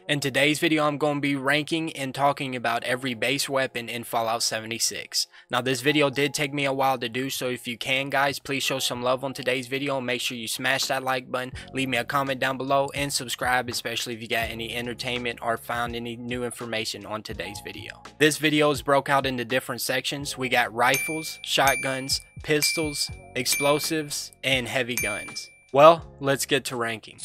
In today's video, I'm going to be ranking and talking about every base weapon in Fallout 76. Now, this video did take me a while to do, so if you can, guys, please show some love on today's video and make sure you smash that like button, leave me a comment down below, and subscribe, especially if you got any entertainment or found any new information on today's video. This video is broke out into different sections. We got rifles, shotguns, pistols, explosives, and heavy guns. Well, let's get to ranking.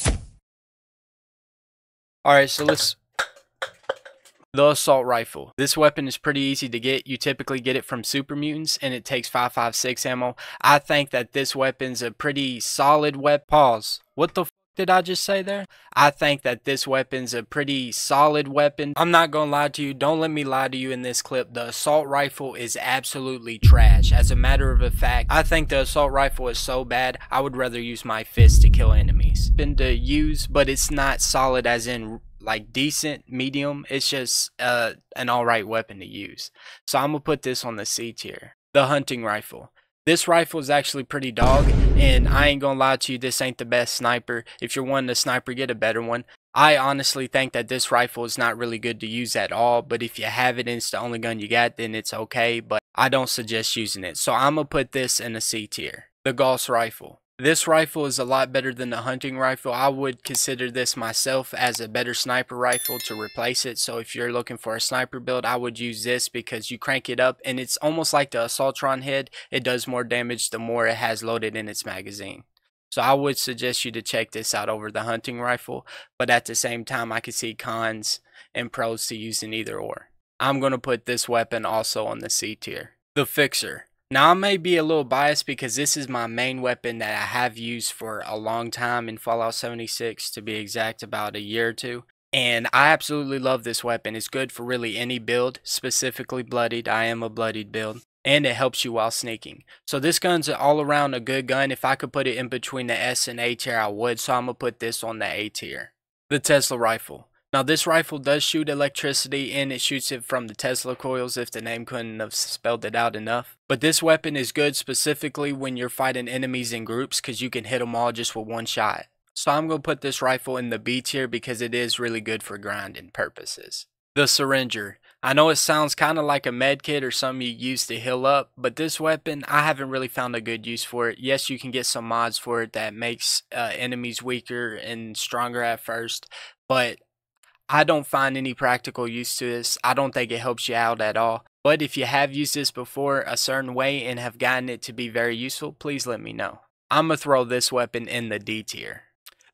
Alright, so the assault rifle. This weapon is pretty easy to get. You typically get it from super mutants and it takes 5.56 ammo. I think that this weapon's a pretty solid weapon. Pause. What the f did I just say there? I think that this weapon's a pretty solid weapon. I'm not gonna lie to you. Don't let me lie to you in this clip. The assault rifle is absolutely trash. As a matter of fact, I think the assault rifle is so bad, I would rather use my fist to kill enemies. Been to use, but it's not solid as in like decent, medium. It's just an alright weapon to use. So I'm gonna put this on the C tier. The hunting rifle. This rifle is actually pretty dog, and I ain't gonna lie to you, this ain't the best sniper. If you're wanting a sniper, get a better one. I honestly think that this rifle is not really good to use at all, but if you have it and it's the only gun you got, then it's okay, but I don't suggest using it. So I'm gonna put this in a C tier. The Gauss rifle. This rifle is a lot better than the hunting rifle. I would consider this myself as a better sniper rifle to replace it. So if you're looking for a sniper build, I would use this because you crank it up and it's almost like the Assaultron head. It does more damage the more it has loaded in its magazine. So I would suggest you to check this out over the hunting rifle. But at the same time, I can see cons and pros to using either or. I'm going to put this weapon also on the C tier. The Fixer. Now, I may be a little biased because this is my main weapon that I have used for a long time in Fallout 76, to be exact, about a year or two. And I absolutely love this weapon. It's good for really any build, specifically bloodied. I am a bloodied build. And it helps you while sneaking. So this gun's all around a good gun. If I could put it in between the S and A tier, I would. So I'm going to put this on the A tier. The Tesla rifle. Now, this rifle does shoot electricity, and it shoots it from the Tesla coils, if the name couldn't have spelled it out enough. But this weapon is good specifically when you're fighting enemies in groups, because you can hit them all just with one shot. So I'm going to put this rifle in the B tier because it is really good for grinding purposes. The Syringer. I know it sounds kind of like a med kit or something you use to heal up, but this weapon, I haven't really found a good use for it. Yes, you can get some mods for it that makes enemies weaker and stronger at first, but I don't find any practical use to this. I don't think it helps you out at all. But if you have used this before a certain way and have gotten it to be very useful, please let me know. I'm going to throw this weapon in the D tier.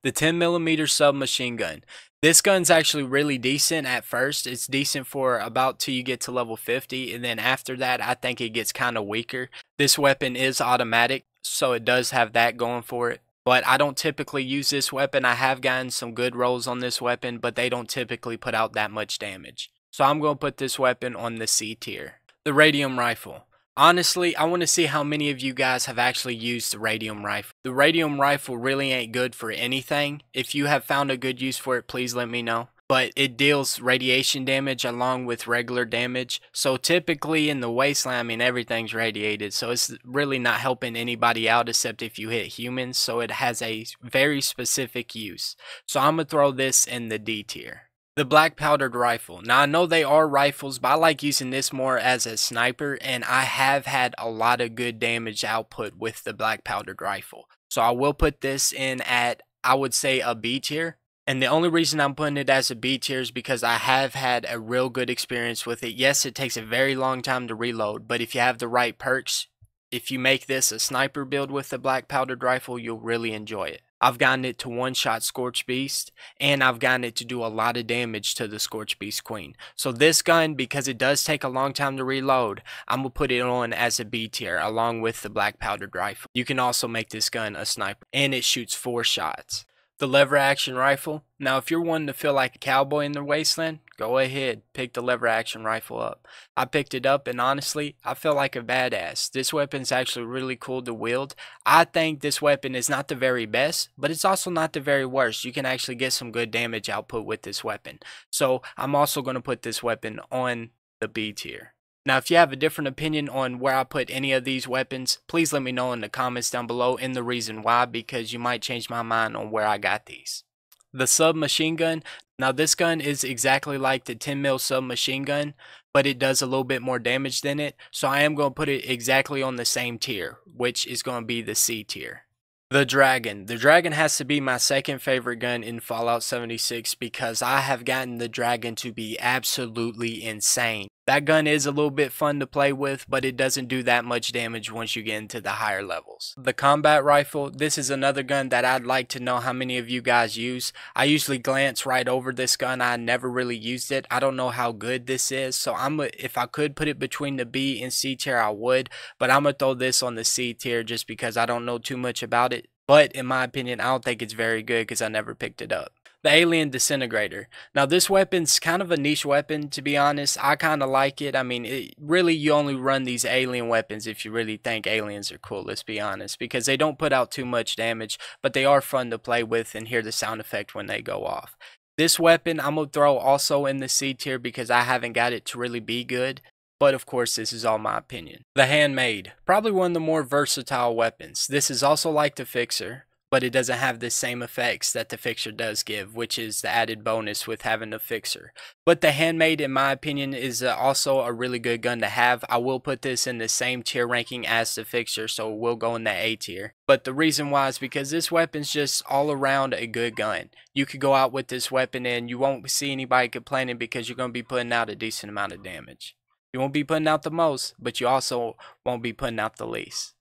The 10mm submachine gun. This gun's actually really decent at first. It's decent for about till you get to level 50, and then after that I think it gets kind of weaker. This weapon is automatic, so it does have that going for it. But I don't typically use this weapon. I have gotten some good rolls on this weapon, but they don't typically put out that much damage. So I'm going to put this weapon on the C tier. The radium rifle. Honestly, I want to see how many of you guys have actually used the radium rifle. The radium rifle really ain't good for anything. If you have found a good use for it, please let me know. But it deals radiation damage along with regular damage. So typically in the wasteland, I mean, everything's radiated. So it's really not helping anybody out except if you hit humans. So it has a very specific use. So I'm going to throw this in the D tier. The black powdered rifle. Now, I know they are rifles, but I like using this more as a sniper. And I have had a lot of good damage output with the black powdered rifle. So I will put this in at, I would say, a B tier. And the only reason I'm putting it as a B tier is because I have had a real good experience with it. Yes, it takes a very long time to reload, but if you have the right perks, if you make this a sniper build with the black powdered rifle, you'll really enjoy it. I've gotten it to one-shot Scorch Beast, and I've gotten it to do a lot of damage to the Scorch Beast Queen. So this gun, because it does take a long time to reload, I'm going to put it on as a B tier along with the black powdered rifle. You can also make this gun a sniper, and it shoots 4 shots. The lever action rifle. Now, if you're wanting to feel like a cowboy in the wasteland, go ahead, pick the lever action rifle up. I picked it up and honestly, I felt like a badass. This weapon's actually really cool to wield. I think this weapon is not the very best, but it's also not the very worst. You can actually get some good damage output with this weapon. So I'm also going to put this weapon on the B tier. Now, if you have a different opinion on where I put any of these weapons, please let me know in the comments down below and the reason why, because you might change my mind on where I got these. The submachine gun. Now this gun is exactly like the 10 mil submachine gun, but it does a little bit more damage than it, so I am going to put it exactly on the same tier, which is going to be the C tier. The Dragon. The Dragon has to be my second favorite gun in Fallout 76 because I have gotten the Dragon to be absolutely insane. That gun is a little bit fun to play with, but it doesn't do that much damage once you get into the higher levels. The Combat Rifle. This is another gun that I'd like to know how many of you guys use. I usually glance right over this gun. I never really used it. I don't know how good this is, so if I could put it between the B and C tier, I would, but I'm going to throw this on the C tier just because I don't know too much about it. But in my opinion, I don't think it's very good because I never picked it up. The Alien Disintegrator. Now this weapon's kind of a niche weapon, to be honest. I kind of like it. I mean, really you only run these alien weapons if you really think aliens are cool, let's be honest. Because they don't put out too much damage, but they are fun to play with and hear the sound effect when they go off. This weapon I'm going to throw also in the C tier because I haven't got it to really be good. But of course, this is all my opinion. The Handmade, probably one of the more versatile weapons. This is also like the Fixer, but it doesn't have the same effects that the Fixer does give, which is the added bonus with having the Fixer. But the Handmade, in my opinion, is also a really good gun to have. I will put this in the same tier ranking as the Fixer, so it will go in the A tier. But the reason why is because this weapon's just all around a good gun. You could go out with this weapon and you won't see anybody complaining because you're going to be putting out a decent amount of damage. You won't be putting out the most, but you also won't be putting out the least.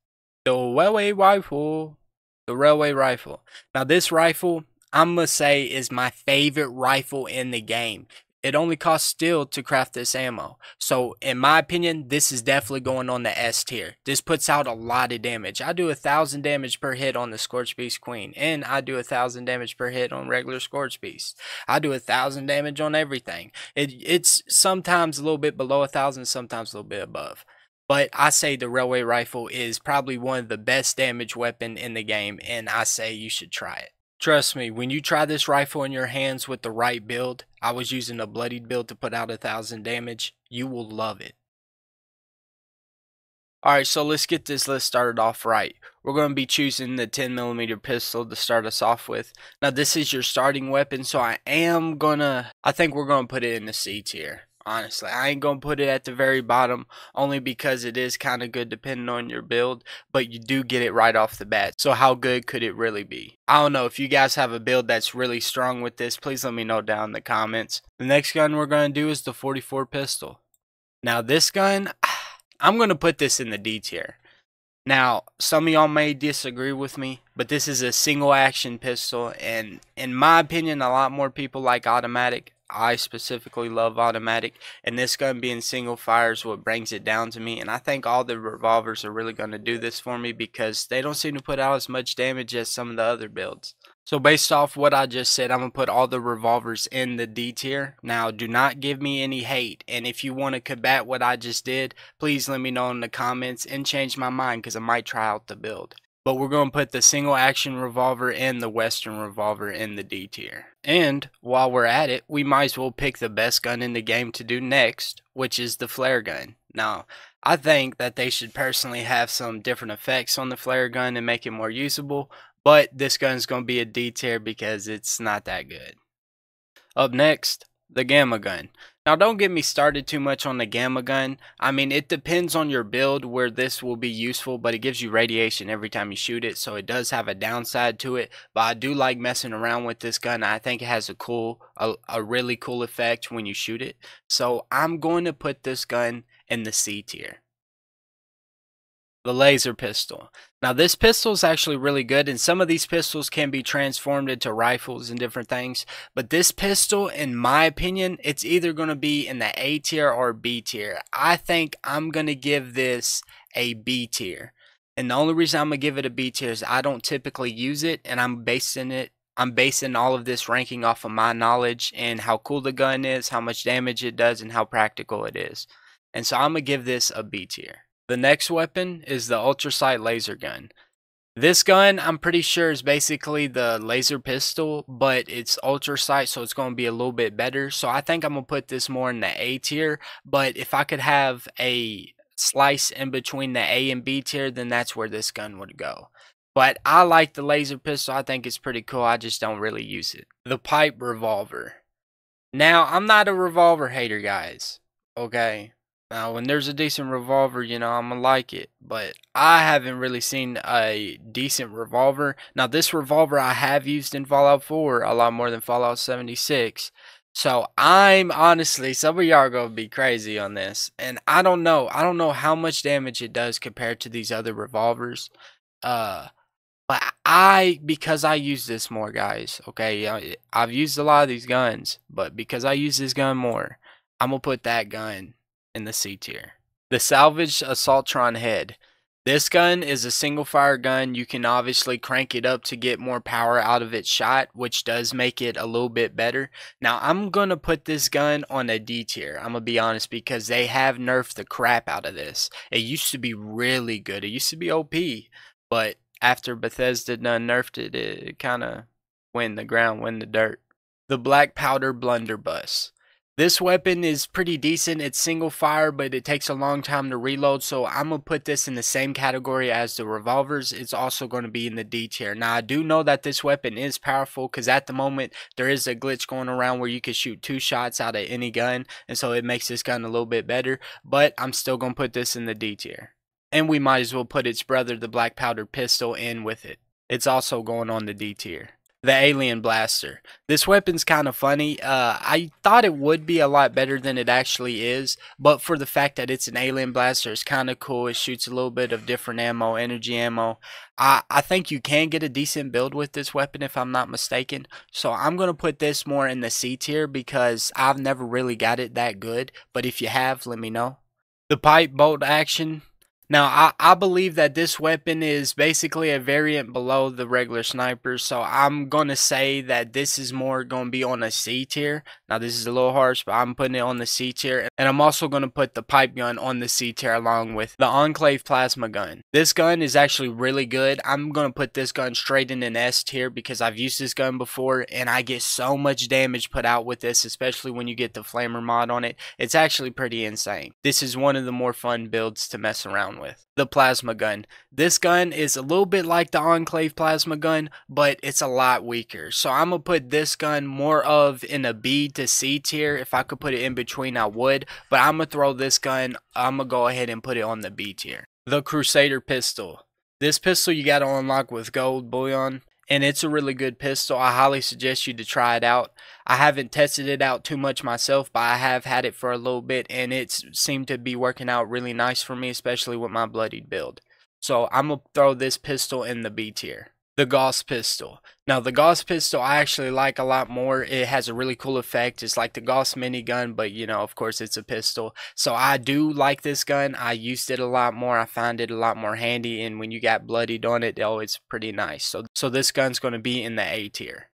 The Railway Rifle. The Railway Rifle. Now this rifle, I'm going to say, is my favorite rifle in the game. It only costs steel to craft this ammo. So in my opinion, this is definitely going on the S tier. This puts out a lot of damage. I do 1,000 damage per hit on the Scorch Beast Queen. And I do 1,000 damage per hit on regular Scorch Beast. I do 1,000 damage on everything. It's sometimes a little bit below 1,000, sometimes a little bit above. But I say the Railway Rifle is probably one of the best damage weapon in the game. And I say you should try it. Trust me, when you try this rifle in your hands with the right build, I was using a bloodied build to put out 1,000 damage, you will love it. Alright, so let's get this list started off right. We're going to be choosing the 10mm pistol to start us off with. Now this is your starting weapon, so I think we're going to put it in the C tier. Honestly, I ain't going to put it at the very bottom only because it is kind of good depending on your build, but you do get it right off the bat. So how good could it really be? I don't know. If you guys have a build that's really strong with this, please let me know down in the comments. The next gun we're going to do is the 44 pistol. Now this gun, I'm going to put this in the D tier. Now, some of y'all may disagree with me, but this is a single action pistol, and in my opinion, a lot more people like automatic. I specifically love automatic, and this gun being single fire is what brings it down to me, and I think all the revolvers are really going to do this for me because they don't seem to put out as much damage as some of the other builds. So based off what I just said, I'm going to put all the revolvers in the D tier. Now, do not give me any hate, and if you want to combat what I just did, please let me know in the comments and change my mind because I might try out the build. But we're going to put the single action revolver and the Western revolver in the D tier. And while we're at it, we might as well pick the best gun in the game to do next, which is the flare gun. Now, I think that they should personally have some different effects on the flare gun and make it more usable, but this gun is going to be a D tier because it's not that good. Up next, the Gamma Gun. Now don't get me started too much on the Gamma Gun. I mean, it depends on your build where this will be useful, but it gives you radiation every time you shoot it, so it does have a downside to it. But I do like messing around with this gun. I think it has a really cool effect when you shoot it. So I'm going to put this gun in the C tier. The laser pistol. Now this pistol is actually really good, and some of these pistols can be transformed into rifles and different things, but this pistol, in my opinion, it's either going to be in the A tier or B tier. I think I'm going to give this a B tier, and the only reason I'm going to give it a B tier is I don't typically use it, and I'm basing all of this ranking off of my knowledge and how cool the gun is, how much damage it does, and how practical it is. And so I'm going to give this a B tier. The next weapon is the Ultrasight Laser Gun. This gun, I'm pretty sure, is basically the laser pistol, but it's ultrasight, so it's going to be a little bit better. So I think I'm going to put this more in the A tier, but if I could have a slice in between the A and B tier, then that's where this gun would go. But I like the laser pistol. I think it's pretty cool. I just don't really use it. The Pipe Revolver. Now, I'm not a revolver hater, guys. Okay. Now, when there's a decent revolver, you know, I'm gonna like it. But I haven't really seen a decent revolver. Now, this revolver I have used in Fallout 4 a lot more than Fallout 76. So, I'm honestly, some of y'all are gonna be crazy on this. And I don't know. I don't know how much damage it does compared to these other revolvers. Uh, but because I use this more, guys, okay, I've used a lot of these guns, but because I use this gun more, I'm gonna put that gun in the C tier. The Salvaged Assaultron Head. This gun is a single fire gun. You can obviously crank it up to get more power out of its shot, which does make it a little bit better. Now, I'm gonna put this gun on a D tier. I'm gonna be honest, because they have nerfed the crap out of this. It used to be really good. It used to be OP, but after Bethesda done nerfed it, it kind of went in the ground, went in the dirt. The Black Powder Blunderbuss. This weapon is pretty decent. It's single fire, but it takes a long time to reload, so I'm going to put this in the same category as the revolvers. It's also going to be in the D tier. Now, I do know that this weapon is powerful, because at the moment, there is a glitch going around where you can shoot 2 shots out of any gun, and so it makes this gun a little bit better, but I'm still going to put this in the D tier. And we might as well put its brother, the Black Powder Pistol, in with it. It's also going on the D tier. The Alien Blaster. This weapon's kind of funny. I thought it would be a lot better than it actually is, but for the fact that it's an Alien Blaster, it's kind of cool. It shoots a little bit of different ammo, energy ammo. I think you can get a decent build with this weapon if I'm not mistaken. So I'm going to put this more in the C tier because I've never really got it that good, but if you have, let me know. The Pipe Bolt Action. Now, I believe that this weapon is basically a variant below the regular sniper, so I'm going to say that this is more going to be on a C tier. Now, this is a little harsh, but I'm putting it on the C tier, and I'm also going to put the pipe gun on the C tier along with the Enclave Plasma Gun. This gun is actually really good. I'm going to put this gun straight in an S tier because I've used this gun before, and I get so much damage put out with this, especially when you get the Flamer mod on it. It's actually pretty insane. This is one of the more fun builds to mess around with. The Plasma Gun. This gun is a little bit like the Enclave Plasma Gun, but it's a lot weaker. So I'm going to put this gun more of in a B to C tier. If I could put it in between, I would. But I'm going to throw this gun, I'm going to go ahead and put it on the B tier. The Crusader Pistol. This pistol you got to unlock with gold bullion, and it's a really good pistol. I highly suggest you to try it out. I haven't tested it out too much myself, but I have had it for a little bit, and it's seemed to be working out really nice for me, especially with my bloodied build. So I'm going to throw this pistol in the B tier. The Gauss Pistol. Now, the Gauss Pistol I actually like a lot more. It has a really cool effect. It's like the Gauss minigun, but, you know, of course, it's a pistol. So I do like this gun. I used it a lot more. I find it a lot more handy, and when you got bloodied on it, oh, it's pretty nice. So this gun's going to be in the A tier.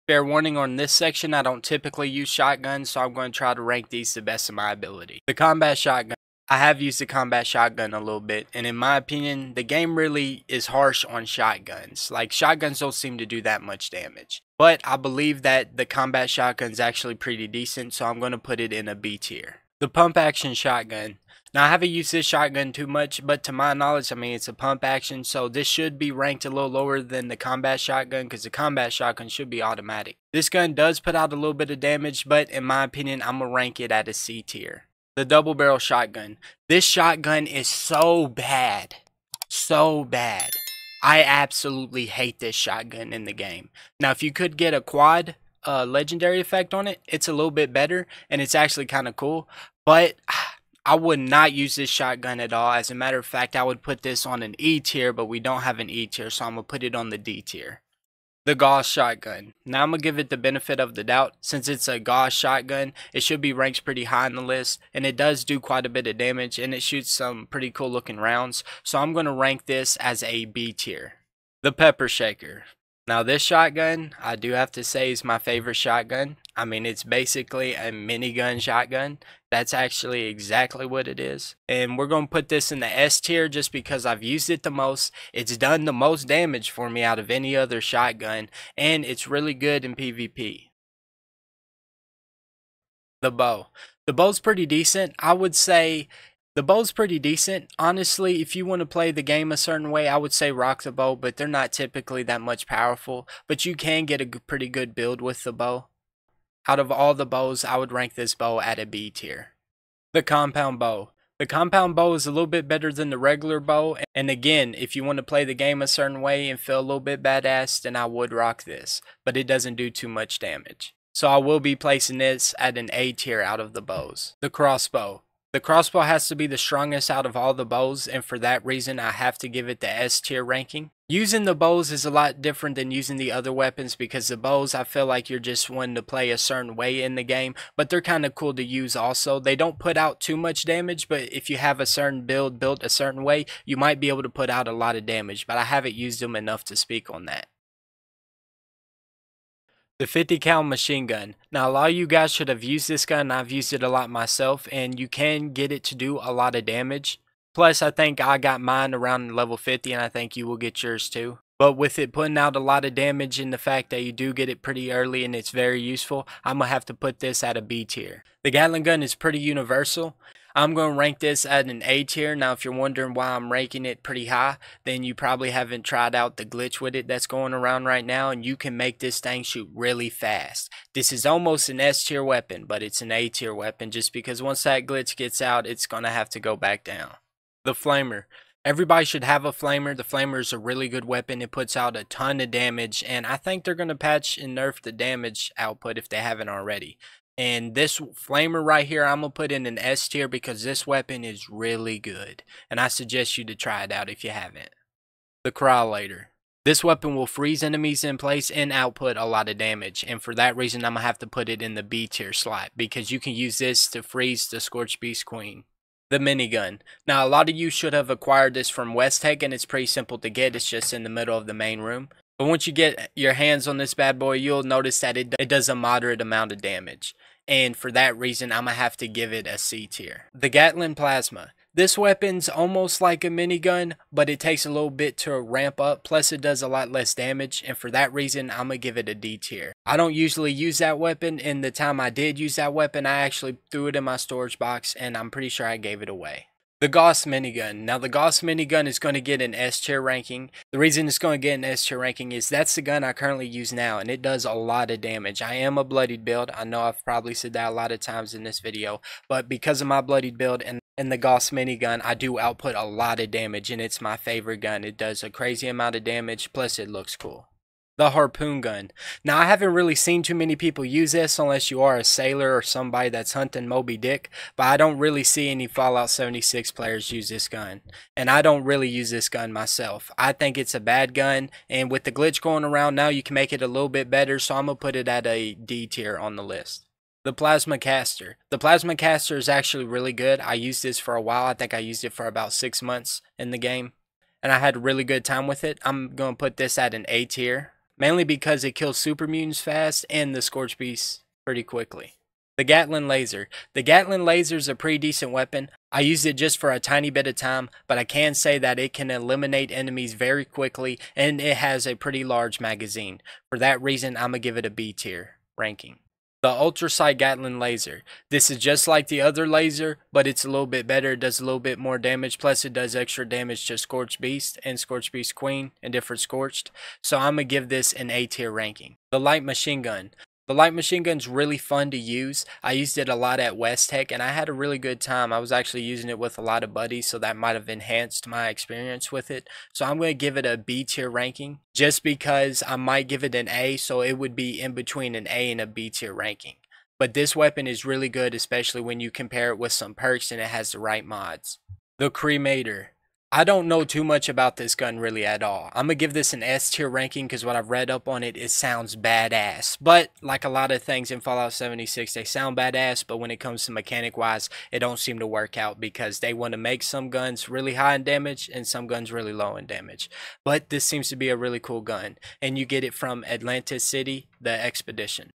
Fair warning on this section, I don't typically use shotguns, so I'm going to try to rank these to the best of my ability. The Combat Shotgun. I have used the Combat Shotgun a little bit, and in my opinion, the game really is harsh on shotguns. Like, shotguns don't seem to do that much damage. But I believe that the Combat Shotgun is actually pretty decent, so I'm going to put it in a B tier. The Pump Action Shotgun. Now, I haven't used this shotgun too much, but to my knowledge, I mean, it's a pump action, so this should be ranked a little lower than the Combat Shotgun, because the Combat Shotgun should be automatic. This gun does put out a little bit of damage, but in my opinion, I'm going to rank it at a C tier. The Double Barrel Shotgun. This shotgun is so bad. So bad. I absolutely hate this shotgun in the game. Now, if you could get a quad legendary effect on it, it's a little bit better, and it's actually kind of cool, but I would not use this shotgun at all. As a matter of fact, I would put this on an E tier, but we don't have an E tier, so I'm going to put it on the D tier. The Gauss Shotgun. Now I'm going to give it the benefit of the doubt. Since it's a Gauss shotgun, it should be ranked pretty high on the list, and it does do quite a bit of damage, and it shoots some pretty cool looking rounds, so I'm going to rank this as a B tier. The Pepper Shaker. Now this shotgun, I do have to say, is my favorite shotgun. I mean, it's basically a minigun shotgun. That's actually exactly what it is. And we're going to put this in the S tier just because I've used it the most. It's done the most damage for me out of any other shotgun, and it's really good in PvP. The bow. The bow's pretty decent. I would say the bow's pretty decent. Honestly, if you want to play the game a certain way, I would say rock the bow, but they're not typically that much powerful. But you can get a pretty good build with the bow. Out of all the bows, I would rank this bow at a B tier. The compound bow. The compound bow is a little bit better than the regular bow, and again, if you want to play the game a certain way and feel a little bit badass, then I would rock this, but it doesn't do too much damage. So I will be placing this at an A tier out of the bows. The crossbow. The crossbow has to be the strongest out of all the bows, and for that reason I have to give it the S tier ranking. Using the bows is a lot different than using the other weapons, because the bows, I feel like you're just wanting to play a certain way in the game, but they're kind of cool to use also. They don't put out too much damage, but if you have a certain build built a certain way, you might be able to put out a lot of damage, but I haven't used them enough to speak on that. The 50 cal machine gun. Now a lot of you guys should have used this gun. I've used it a lot myself, and you can get it to do a lot of damage. Plus I think I got mine around level 50, and I think you will get yours too. But with it putting out a lot of damage and the fact that you do get it pretty early and it's very useful, I'm going to have to put this at a B tier. The Gatling gun is pretty universal. I'm going to rank this at an A tier. Now if you're wondering why I'm ranking it pretty high, then you probably haven't tried out the glitch with it that's going around right now, and you can make this thing shoot really fast. This is almost an S tier weapon, but it's an A tier weapon just because once that glitch gets out, it's going to have to go back down. The flamer. Everybody should have a flamer. The flamer is a really good weapon. It puts out a ton of damage, and I think they're going to patch and nerf the damage output if they haven't already. And this flamer right here, I'm going to put in an S tier because this weapon is really good, and I suggest you to try it out if you haven't. The Cryolator. This weapon will freeze enemies in place and output a lot of damage, and for that reason I'm going to have to put it in the B tier slot because you can use this to freeze the Scorched Beast Queen. The minigun. Now a lot of you should have acquired this from Westech, and it's pretty simple to get. It's just in the middle of the main room. But once you get your hands on this bad boy, you'll notice that it does a moderate amount of damage. And for that reason, I'm going to have to give it a C tier. The Gatling Plasma. This weapon's almost like a minigun, but it takes a little bit to ramp up, plus it does a lot less damage, and for that reason, I'm going to give it a D tier. I don't usually use that weapon, and the time I did use that weapon, I actually threw it in my storage box, and I'm pretty sure I gave it away. The Gauss minigun. Now the Gauss minigun is going to get an S tier ranking. The reason it's going to get an S tier ranking is that's the gun I currently use now, and it does a lot of damage. I am a bloodied build. I know I've probably said that a lot of times in this video, but because of my bloodied build and the Gauss minigun, I do output a lot of damage, and it's my favorite gun. It does a crazy amount of damage, plus it looks cool. The harpoon gun. Now I haven't really seen too many people use this unless you are a sailor or somebody that's hunting Moby Dick, but I don't really see any Fallout 76 players use this gun, and I don't really use this gun myself. I think it's a bad gun, and with the glitch going around now, you can make it a little bit better, so I'm going to put it at a D tier on the list. The Plasma Caster. The Plasma Caster is actually really good. I used this for a while. I think I used it for about 6 months in the game, and I had a really good time with it. I'm going to put this at an A tier. Mainly because it kills super mutants fast and the Scorched Beast pretty quickly. The Gatling Laser. The Gatling Laser is a pretty decent weapon. I used it just for a tiny bit of time, but I can say that it can eliminate enemies very quickly, and it has a pretty large magazine. For that reason, I'm going to give it a B tier ranking. The Ultrasight Gatling Laser. This is just like the other laser, but it's a little bit better. It does a little bit more damage, plus it does extra damage to Scorched Beast and Scorched Beast Queen and different Scorched. So I'm going to give this an A tier ranking. The Light Machine Gun. The Light Machine Gun's really fun to use. I used it a lot at Westech, and I had a really good time. I was actually using it with a lot of buddies, so that might have enhanced my experience with it. So I'm going to give it a B tier ranking, just because I might give it an A, so it would be in between an A and a B tier ranking. But this weapon is really good, especially when you compare it with some perks and it has the right mods. The Cremator. I don't know too much about this gun really at all. I'm going to give this an S tier ranking because what I've read up on it, it sounds badass. But like a lot of things in Fallout 76, they sound badass, but when it comes to mechanic wise, it don't seem to work out because they want to make some guns really high in damage and some guns really low in damage. But this seems to be a really cool gun, and you get it from Atlantis City, the Expedition.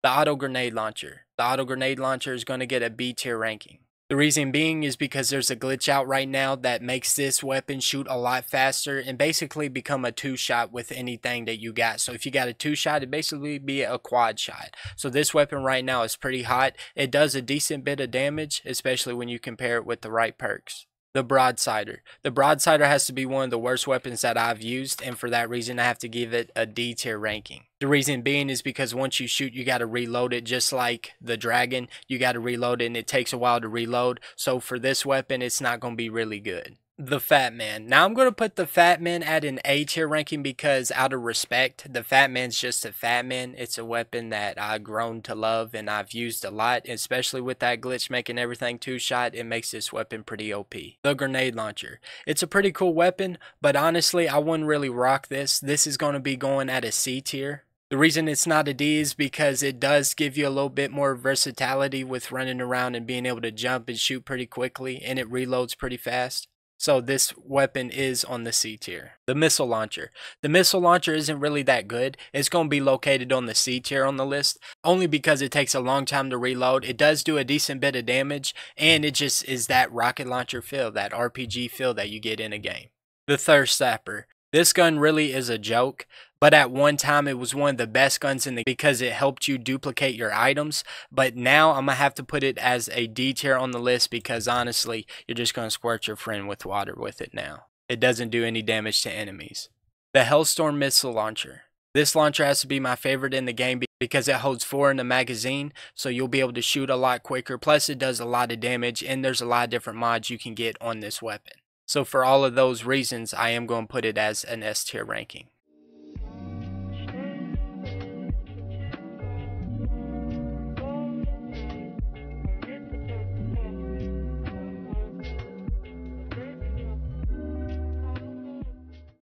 The Auto Grenade Launcher. The Auto Grenade Launcher is going to get a B tier ranking. The reason being is because there's a glitch out right now that makes this weapon shoot a lot faster and basically become a 2-shot with anything that you got. So if you got a 2-shot, it basically be a quad shot. So this weapon right now is pretty hot. It does a decent bit of damage, especially when you compare it with the right perks. The Broadsider. The Broadsider has to be one of the worst weapons that I've used, and for that reason I have to give it a D tier ranking. The reason being is because once you shoot, you gotta reload it, just like the Dragon. You gotta reload it and it takes a while to reload, so for this weapon it's not gonna be really good. The Fat Man. Now I'm going to put the Fat Man at an A tier ranking because out of respect, the Fat Man's just a Fat Man. It's a weapon that I've grown to love and I've used a lot, especially with that glitch making everything two-shot. It makes this weapon pretty OP. The Grenade Launcher. It's a pretty cool weapon, but honestly, I wouldn't really rock this. This is going to be going at a C tier. The reason it's not a D is because it does give you a little bit more versatility with running around and being able to jump and shoot pretty quickly, and it reloads pretty fast. So this weapon is on the C tier. The Missile Launcher. The Missile Launcher isn't really that good. It's going to be located on the C tier on the list, only because it takes a long time to reload. It does do a decent bit of damage, and it just is that rocket launcher feel, that RPG feel that you get in a game. The Thirst Zapper. This gun really is a joke, but at one time it was one of the best guns in the because it helped you duplicate your items, but now I'm going to have to put it as a D tier on the list because honestly, you're just going to squirt your friend with water with it now. It doesn't do any damage to enemies. The Hellstorm Missile Launcher. This launcher has to be my favorite in the game because it holds 4 in the magazine, so you'll be able to shoot a lot quicker, plus it does a lot of damage, and there's a lot of different mods you can get on this weapon. So for all of those reasons, I am going to put it as an S tier ranking.